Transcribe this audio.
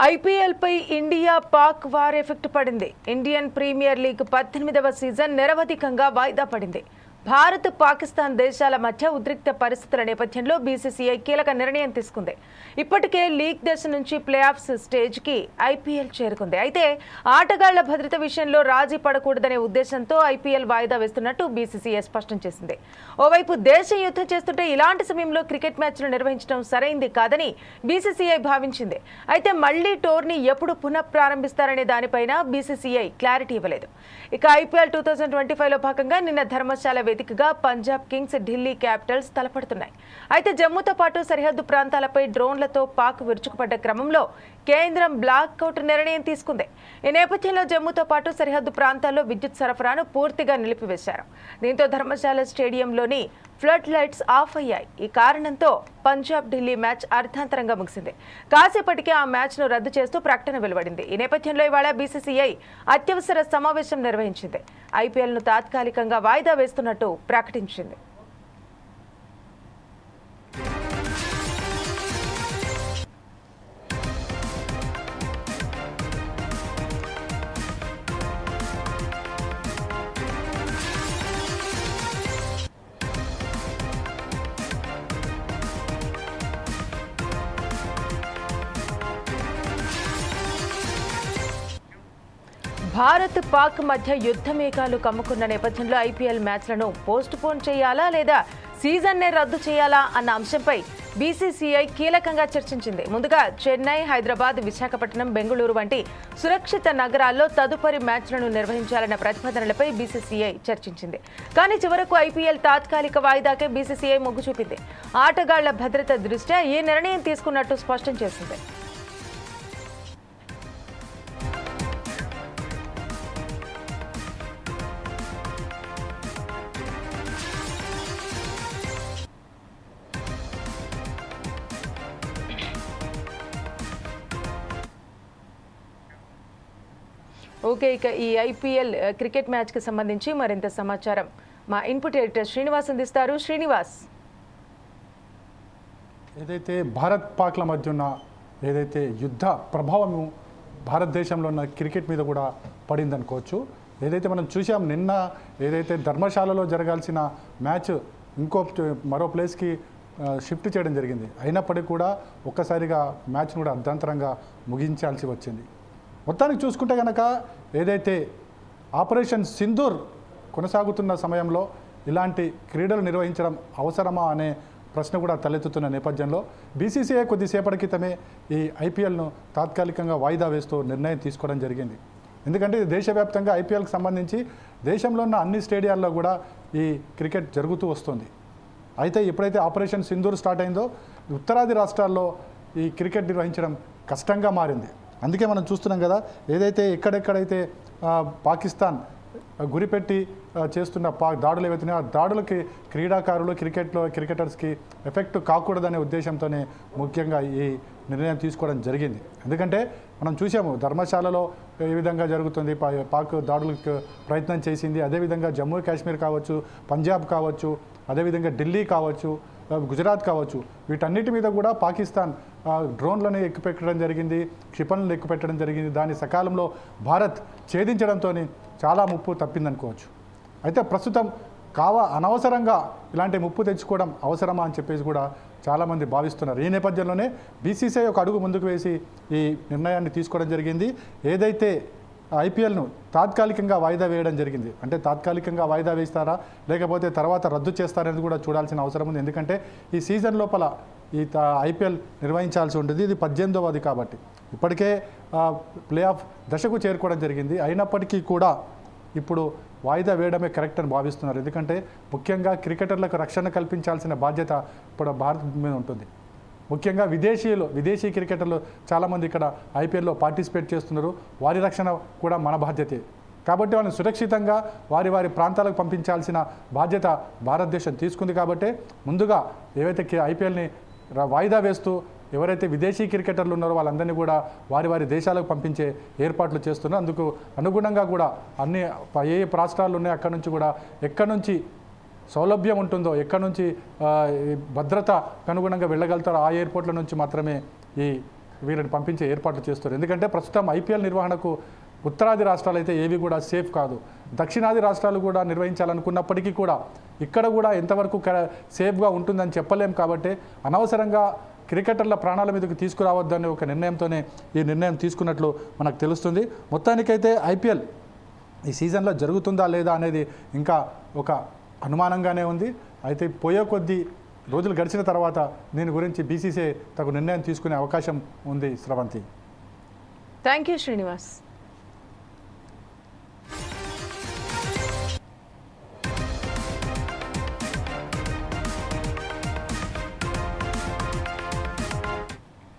IPL పై India Pak war effect పడింది. Indian premier league 18వ season నిరవధికంగా వాయిదా పడింది. భారత్ పాకిస్తాన్ దేశాల మధ్య ఉద్రిక్త పరిస్థితుల నేపథ్యంలో బీసీసీఐ కీలక నిర్ణయం తీసుకుంది. ఇప్పటికే లీగ్ దశ నుంచి ప్లే ఆఫ్స్ స్టేజ్కి ఐపీఎల్ చేరుకుంది. అయితే ఆటగాళ్ల భద్రత విషయంలో రాజీ పడకూడదనే ఉద్దేశంతో ఐపీఎల్ వాయిదా వేస్తున్నట్టు బీసీసీఐ స్పష్టం చేసింది. ఓవైపు దేశం యుద్ధం చేస్తుంటే ఇలాంటి సమయంలో క్రికెట్ మ్యాచ్లు నిర్వహించడం సరైంది కాదని బీసీసీఐ భావించింది. అయితే మళ్లీ టోర్నీ ఎప్పుడు పునఃప్రారంభిస్తారనే దానిపైన బీసీసీఐ క్లారిటీ ఇవ్వలేదు. ఇక ఐపీఎల్ 2025లో భాగంగా నిన్న ధర్మశాల వేదికగా పంజాబ్ కింగ్స్, ఢిల్లీ క్యాపిటల్స్ తలపడుతున్నాయి. అయితే జమ్మూతో పాటు సరిహద్దు ప్రాంతాలపై డ్రోన్లతో పాక్ విరుచుకుపడ్డ క్రమంలో కేంద్రం బ్లాక్అవుట్ నిర్ణయం తీసుకుంది. ఈ నేపథ్యంలో జమ్మూతో పాటు సరిహద్దు ప్రాంతాల్లో విద్యుత్ సరఫరాను పూర్తిగా నిలిపివేశారు. దీంతో ధర్మశాల స్టేడియంలోని ఫ్లడ్ లైట్స్ ఆఫ్ అయ్యాయి. ఈ కారణంతో పంజాబ్ ఢిల్లీ మ్యాచ్ అర్థాంతరంగా ముగిసింది. కాసేపటికి ఆ మ్యాచ్ను రద్దు చేస్తూ ప్రకటన వెలువడింది. ఈ నేపథ్యంలో ఇవాళ బీసీసీఐ అత్యవసర సమావేశం నిర్వహించింది. ఐపీఎల్ను తాత్కాలికంగా వాయిదా వేస్తున్నట్టు ప్రకటించింది. భారత్ పాక్ మధ్య యుద్ధ మేఘాలు కమ్ముకున్న నేపథ్యంలో ఐపీఎల్ మ్యాచ్లను పోస్ట్ పోన్ చేయాలా లేదా సీజన్నే రద్దు చేయాలా అన్న అంశంపై బీసీసీఐ కీలకంగా చర్చించింది. ముందుగా చెన్నై, హైదరాబాద్, విశాఖపట్నం, బెంగళూరు వంటి సురక్షిత నగరాల్లో తదుపరి మ్యాచ్లను నిర్వహించాలన్న ప్రతిపాదనలపై బీసీసీఐ చర్చించింది. కానీ చివరకు ఐపీఎల్ తాత్కాలిక వాయిదాకే బీసీసీఐ మొగ్గు చూపింది. ఆటగాళ్ల భద్రత దృష్ట్యా ఈ నిర్ణయం తీసుకున్నట్టు స్పష్టం చేసింది. ఓకే, ఇక ఈ ఐపీఎల్ క్రికెట్ మ్యాచ్కి సంబంధించి మరింత సమాచారం మా ఇన్పుట్ ఎడిటర్ శ్రీనివాస్ అందిస్తారు. శ్రీనివాస్, ఏదైతే భారత్ పాక్ల మధ్య ఉన్న ఏదైతే యుద్ధ ప్రభావం భారతదేశంలో ఉన్న క్రికెట్ మీద కూడా పడిందనుకోవచ్చు. ఏదైతే మనం చూసాం, నిన్న ఏదైతే ధర్మశాలలో జరగాల్సిన మ్యాచ్ మరో ప్లేస్కి షిఫ్ట్ చేయడం జరిగింది. అయినప్పటికీ కూడా ఒక్కసారిగా మ్యాచ్ను కూడా అర్ధాంతరంగా ముగించాల్సి వచ్చింది. మొత్తానికి చూసుకుంటే కనుక ఏదైతే ఆపరేషన్ సింధూర్ కొనసాగుతున్న సమయంలో ఇలాంటి క్రీడలు నిర్వహించడం అవసరమా అనే ప్రశ్న కూడా తలెత్తుతున్న నేపథ్యంలో బీసీసీఐ కొద్దిసేపటి క్రితమే ఈ ఐపీఎల్ను తాత్కాలికంగా వాయిదా వేస్తూ నిర్ణయం తీసుకోవడం జరిగింది. ఎందుకంటే దేశవ్యాప్తంగా ఐపీఎల్కి సంబంధించి దేశంలో ఉన్న అన్ని స్టేడియాల్లో కూడా ఈ క్రికెట్ జరుగుతూ వస్తుంది. అయితే ఎప్పుడైతే ఆపరేషన్ సింధూర్ స్టార్ట్ అయిందో ఉత్తరాది రాష్ట్రాల్లో ఈ క్రికెట్ నిర్వహించడం కష్టంగా మారింది. అందుకే మనం చూస్తున్నాం కదా, ఏదైతే ఎక్కడెక్కడైతే పాకిస్తాన్ గురిపెట్టి చేస్తున్న దాడులు ఏవైతున్నాయో ఆ దాడులకి క్రీడాకారులు క్రికెటర్స్కి ఎఫెక్ట్ కాకూడదనే ఉద్దేశంతోనే ముఖ్యంగా ఈ నిర్ణయం తీసుకోవడం జరిగింది. ఎందుకంటే మనం చూసాము ధర్మశాలలో ఏ విధంగా జరుగుతుంది, పాక్ దాడులకు ప్రయత్నం చేసింది. అదేవిధంగా జమ్మూ కాశ్మీర్ కావచ్చు, పంజాబ్ కావచ్చు, అదేవిధంగా ఢిల్లీ కావచ్చు, గుజరాత్ కావచ్చు, వీటన్నిటి మీద కూడా పాకిస్తాన్ డ్రోన్లను ఎక్కుపెట్టడం జరిగింది, క్షిపణులను ఎక్కుపెట్టడం జరిగింది. దాని సకాలంలో భారత్ ఛేదించడంతో చాలా ముప్పు తప్పిందనుకోవచ్చు. అయితే ప్రస్తుతం అనవసరంగా ఇలాంటి ముప్పు తెచ్చుకోవడం అవసరమా అని చెప్పేసి కూడా చాలామంది భావిస్తున్నారు. ఈ నేపథ్యంలోనే బీసీసీఐ ఒక అడుగు ముందుకు వేసి ఈ నిర్ణయాన్ని తీసుకోవడం జరిగింది. ఏదైతే ఐపీఎల్ను తాత్కాలికంగా వాయిదా వేయడం జరిగింది, అంటే తాత్కాలికంగా వాయిదా వేస్తారా లేకపోతే తర్వాత రద్దు చేస్తారనేది కూడా చూడాల్సిన అవసరం ఉంది. ఎందుకంటే ఈ సీజన్ లోపల ఈ ఐపీఎల్ నిర్వహించాల్సి ఉంటుంది. ఇది 18వది కాబట్టి ఇప్పటికే ప్లే ఆఫ్ దశకు చేరుకోవడం జరిగింది. అయినప్పటికీ కూడా ఇప్పుడు వాయిదా వేయడమే కరెక్ట్ అని భావిస్తున్నారు. ఎందుకంటే ముఖ్యంగా క్రికెటర్లకు రక్షణ కల్పించాల్సిన బాధ్యత ఇప్పుడు భారత్ మీద ఉంటుంది. ముఖ్యంగా విదేశీ క్రికెటర్లు చాలామంది ఇక్కడ ఐపీఎల్లో పార్టిసిపేట్ చేస్తున్నారు. వారి రక్షణ కూడా మన బాధ్యతే. కాబట్టి వాళ్ళని సురక్షితంగా వారి ప్రాంతాలకు పంపించాల్సిన బాధ్యత భారతదేశం తీసుకుంది. కాబట్టి ముందుగా ఏవైతే ఐపీఎల్ని వాయిదా వేస్తూ ఎవరైతే విదేశీ క్రికెటర్లు ఉన్నారో వాళ్ళందరినీ కూడా వారి దేశాలకు పంపించే ఏర్పాట్లు చేస్తున్నారు. అందుకు అనుగుణంగా కూడా అన్ని ఏ రాష్ట్రాలు ఉన్నాయో అక్కడి నుంచి కూడా ఎక్కడి నుంచి సౌలభ్యం ఉంటుందో, ఎక్కడి నుంచి భద్రత అనుగుణంగా వెళ్ళగలుగుతారో ఆ ఎయిర్పోర్ట్ల నుంచి మాత్రమే ఈ వీళ్ళని పంపించే ఏర్పాట్లు చేస్తారు. ఎందుకంటే ప్రస్తుతం ఐపీఎల్ నిర్వహణకు ఉత్తరాది రాష్ట్రాలు అయితే ఏవి కూడా సేఫ్ కాదు. దక్షిణాది రాష్ట్రాలు కూడా నిర్వహించాలనుకున్నప్పటికీ కూడా ఇక్కడ కూడా ఎంతవరకు సేఫ్గా ఉంటుందని చెప్పలేం. కాబట్టి అనవసరంగా క్రికెటర్ల ప్రాణాల మీదకి తీసుకురావద్దని ఒక నిర్ణయంతోనే ఈ నిర్ణయం తీసుకున్నట్లు మనకు తెలుస్తుంది. మొత్తానికైతే ఐపీఎల్ ఈ సీజన్లో జరుగుతుందా లేదా అనేది ఇంకా ఒక అనుమానంగానే ఉంది. అయితే పోయే కొద్దీ రోజులు గడిచిన తర్వాత దీని గురించి బీసీసీఐ తగు నిర్ణయం తీసుకునే అవకాశం ఉంది. స్రవంతి. Thank you Srinivas.